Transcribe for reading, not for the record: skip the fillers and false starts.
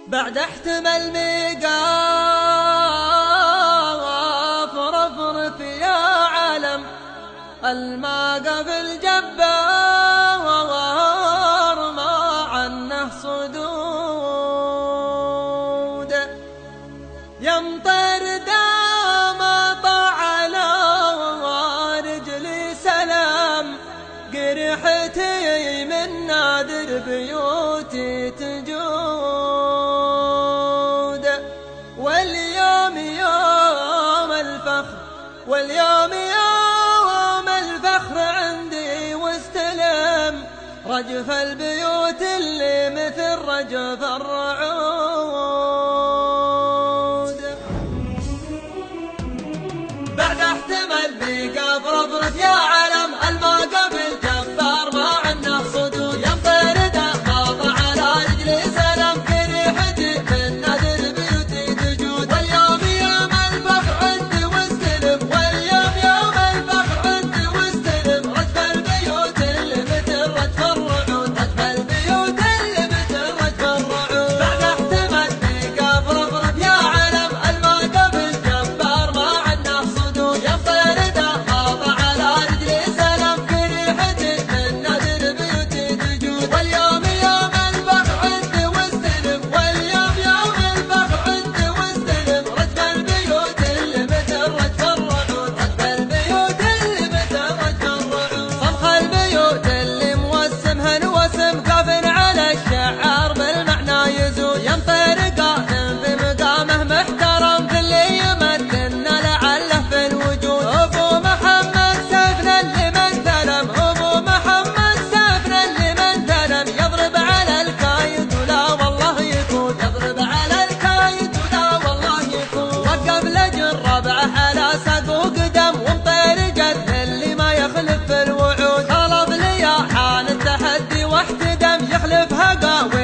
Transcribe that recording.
بعد احتمل ميقاف رفرف يا علم الماقف الجبار ما عنه صدود يمطر دام طعنا رجلي سلام قرحتي من نادر بيوتي تجود واليوم يوم الفخر واليوم يوم الفخر عندي واستلم رجف البيوت اللي مثل رجف الرعود بعد احتمل بيك افرفرف يا علم الماقف الجبار ما عنه صدود يمطر دماغ على رجلي سلام كريحتي من نادر بيوتي تجود واليوم يوم الفخر عندي واستلم واليوم يوم الفخر عندي واستلم رجف البيوت اللي مثل رجف الرعود رجف البيوت اللي مثل رجف الرعود بعد احتمل بيك افرفرف يا علم الماقف الجبار ما عنه صدود يمطر دماغ على رجلي سلام كريحتي من نادر بيوتي تجود واليوم يوم الفخر عندي واستلم واليوم يوم الفخر عندي واستلم رجف البيوت اللي مثل رجف الرعود رجف البيوت اللي مثل رجف الرعود صمخ البيوت اللي موسمها نوسم قاف على الشعار بالمعنى يزود يمطر قائم بمقامه محترم في اللي يمثلنا لعله في الوجود ابو محمد سيفنا اللي من ثلم ابو محمد سيفنا اللي من ثلم يضرب على الكايد ولا والله يكون يضرب على الكايد ولا والله يكون وقف لجربعه على ساق وقدم ومطير جد اللي ما يخلف في الوعود طلب لي حان التحدي واحتدم يخلفها قاوي